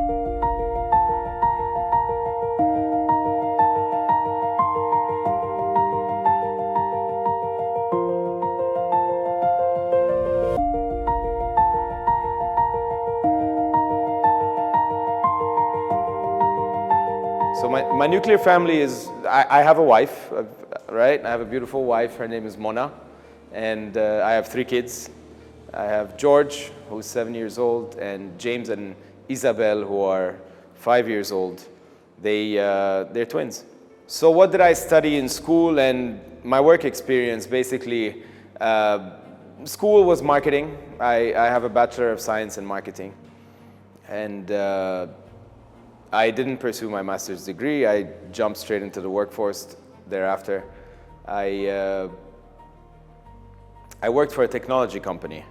So my nuclear family is, I have a wife, right? I have a beautiful wife. Her name is Mona. And I have 3 kids. I have George, who's 7 years old, and James and Isabel, who are 5 years old. They're twins. So what did I study in school and my work experience? Basically, school was marketing. I have a Bachelor of Science in Marketing. And I didn't pursue my master's degree. I jumped straight into the workforce thereafter. I worked for a technology company,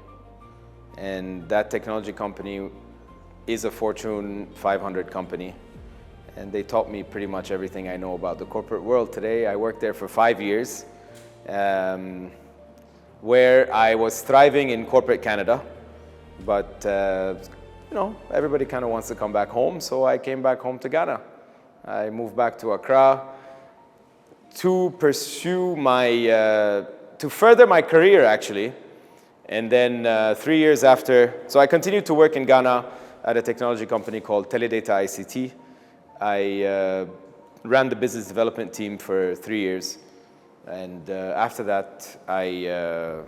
and that technology company is a Fortune 500 company, and they taught me pretty much everything I know about the corporate world today. I worked there for 5 years, where I was thriving in corporate Canada, but you know, everybody kind of wants to come back home, so I came back home to Ghana. I moved back to Accra to pursue to further my career, actually. And then 3 years after, so I continued to work in Ghana at a technology company called Teledata ICT. I ran the business development team for 3 years. And after that, I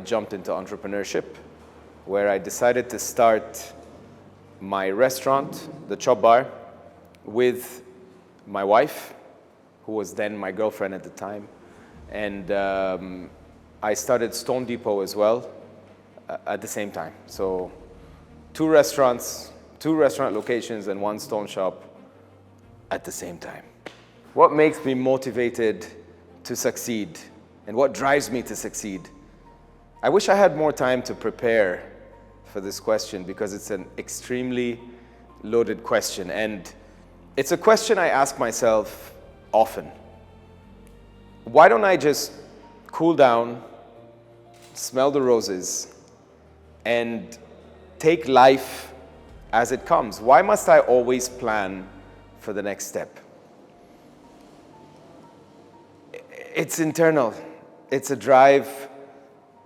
jumped into entrepreneurship, where I decided to start my restaurant, the Chop Bar, with my wife, who was then my girlfriend at the time. And I started Stone Depot as well at the same time. So 2 restaurant locations and 1 stone shop at the same time. What makes me motivated to succeed and what drives me to succeed? I wish I had more time to prepare for this question because it's an extremely loaded question. And it's a question I ask myself often. Why don't I just cool down, smell the roses, and take life as it comes? Why must I always plan for the next step? It's internal. It's a drive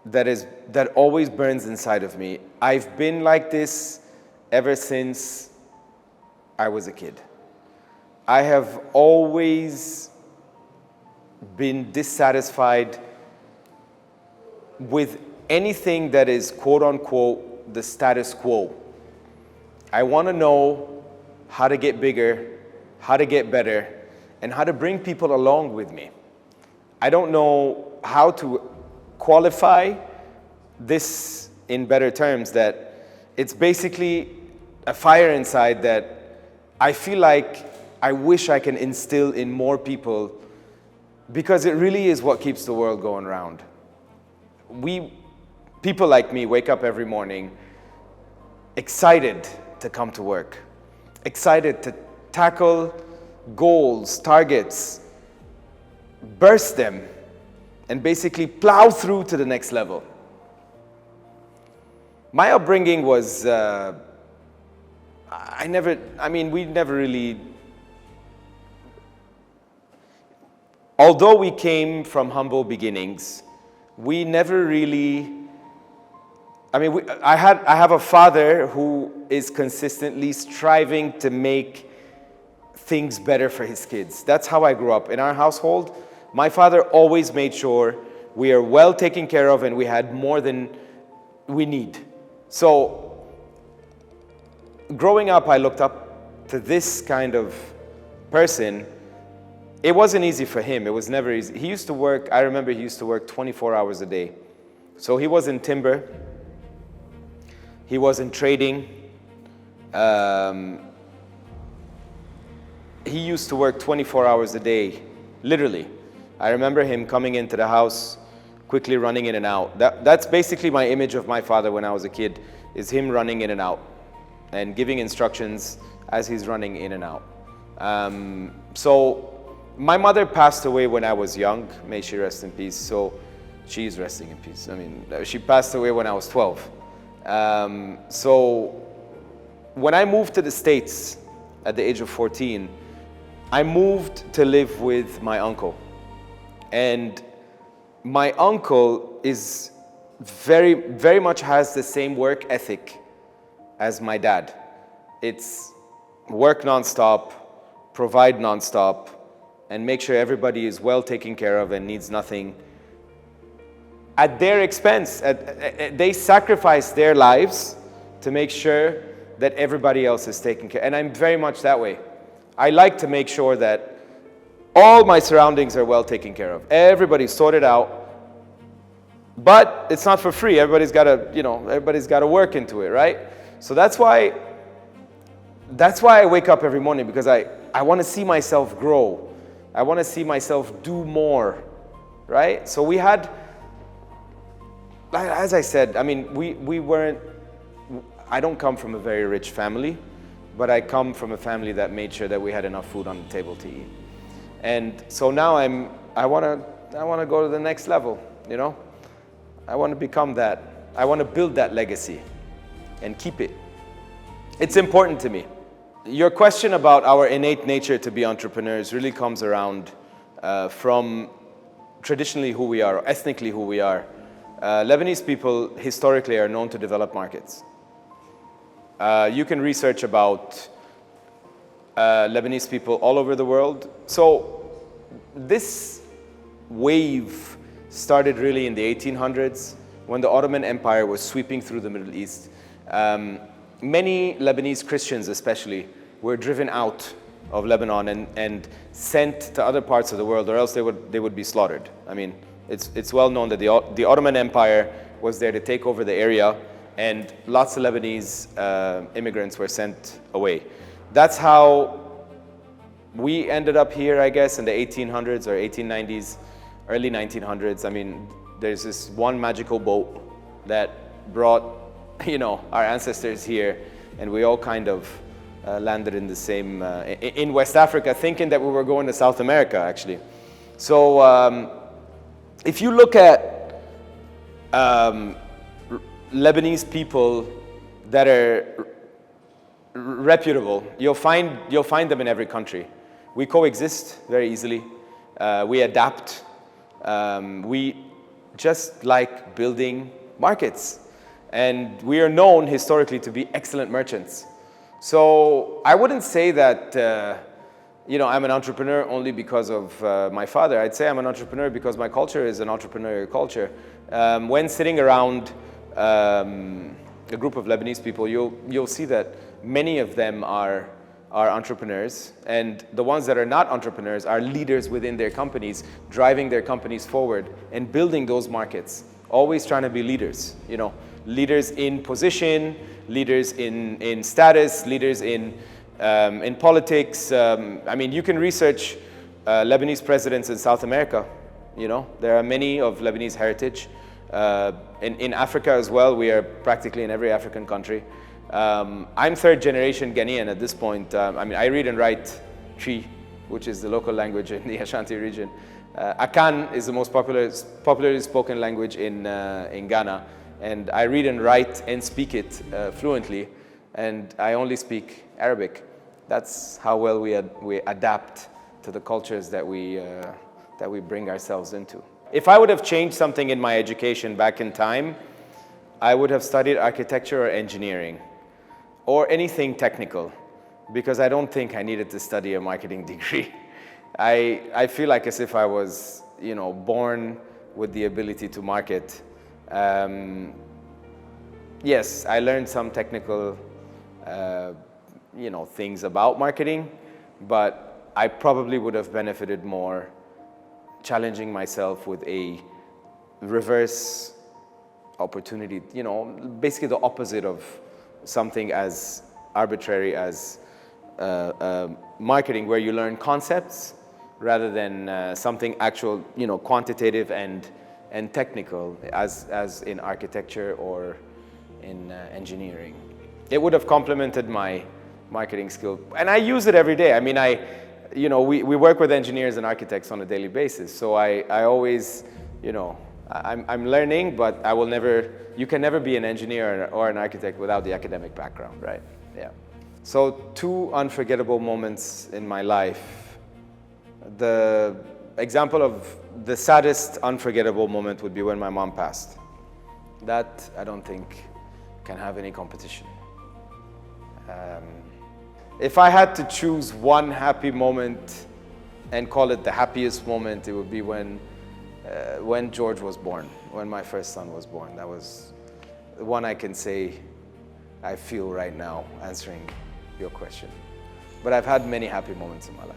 that always burns inside of me. I've been like this ever since I was a kid. I have always been dissatisfied with anything that is quote unquote the status quo. I want to know how to get bigger, how to get better, and how to bring people along with me. I don't know how to qualify this in better terms, that it's basically a fire inside that I feel like I wish I can instill in more people, because it really is what keeps the world going round. People like me wake up every morning excited to come to work, excited to tackle goals, targets, burst them, and basically plow through to the next level. My upbringing was, we never really, although we came from humble beginnings, we never really, I have a father who is consistently striving to make things better for his kids. That's how I grew up. In our household, my father always made sure we are well taken care of and we had more than we need. So, growing up, I looked up to this kind of person. It wasn't easy for him. It was never easy. He used to work, I remember he used to work 24 hours a day. So he was in timber. He was in trading. He used to work 24 hours a day, literally. I remember him coming into the house, quickly running in and out. That's basically my image of my father when I was a kid, is him running in and out and giving instructions as he's running in and out. So my mother passed away when I was young. May she rest in peace. So she's resting in peace. She passed away when I was 12. So when I moved to the States at the age of 14, I moved to live with my uncle. And my uncle is very much has the same work ethic as my dad. It's work nonstop, provide nonstop, and make sure everybody is well taken care of and needs nothing. At their expense, they sacrifice their lives to make sure that everybody else is taken care of. And I'm very much that way. I like to make sure that all my surroundings are well taken care of. Everybody's sorted out. But it's not for free. Everybody's got to work into it, right? So that's why I wake up every morning, because I want to see myself grow. I want to see myself do more, right? So we had, as I said, I mean, we weren't, I don't come from a very rich family, but I come from a family that made sure that we had enough food on the table to eat. And so now I want to go to the next level, you know? I want to become that. I want to build that legacy and keep it. It's important to me. Your question about our innate nature to be entrepreneurs really comes around from traditionally who we are, or ethnically who we are. Lebanese people historically are known to develop markets. You can research about Lebanese people all over the world. So this wave started really in the 1800s when the Ottoman Empire was sweeping through the Middle East. Many Lebanese Christians especially were driven out of Lebanon and sent to other parts of the world, or else they would be slaughtered. I mean, it's well known that the Ottoman Empire was there to take over the area, and lots of Lebanese immigrants were sent away. That's how we ended up here, I guess, in the 1800s or 1890s, early 1900s. I mean, there's this one magical boat that brought, our ancestors here, and we all kind of landed in the same, in West Africa, thinking that we were going to South America, actually. So if you look at Lebanese people that are reputable, you'll find them in every country. We coexist very easily. We adapt. We just like building markets. And we are known historically to be excellent merchants. So I wouldn't say that I'm an entrepreneur only because of my father. I'd say I'm an entrepreneur because my culture is an entrepreneurial culture. When sitting around a group of Lebanese people, you'll see that many of them are entrepreneurs, and the ones that are not entrepreneurs are leaders within their companies, driving their companies forward and building those markets, always trying to be leaders, leaders in position, leaders in status, leaders in politics. I mean, you can research Lebanese presidents in South America. There are many of Lebanese heritage. In Africa as well, we are practically in every African country. I'm third generation Ghanaian at this point. I read and write Twi, which is the local language in the Ashanti region. Akan is the most popularly spoken language in Ghana, and I read and write and speak it fluently, and I only speak Arabic. That's how well we adapt to the cultures that we bring ourselves into. If I would have changed something in my education back in time, I would have studied architecture or engineering, or anything technical, because I don't think I needed to study a marketing degree. I feel like as if I was, born with the ability to market. Yes, I learned some technical, things about marketing, but I probably would have benefited more challenging myself with a reverse opportunity, basically the opposite of something as arbitrary as marketing, where you learn concepts rather than something actual, quantitative and technical, as in architecture or in engineering. It would have complemented my marketing skill, and I use it every day. I mean, we work with engineers and architects on a daily basis, so I always, I'm learning, but you can never be an engineer or an architect without the academic background, right? Yeah. So 2 unforgettable moments in my life. The example of the saddest unforgettable moment would be when my mom passed. That, I don't think, can have any competition. If I had to choose one happy moment and call it the happiest moment, it would be when George was born, when my first son was born. That was the one I can say I feel right now answering your question. But I've had many happy moments in my life.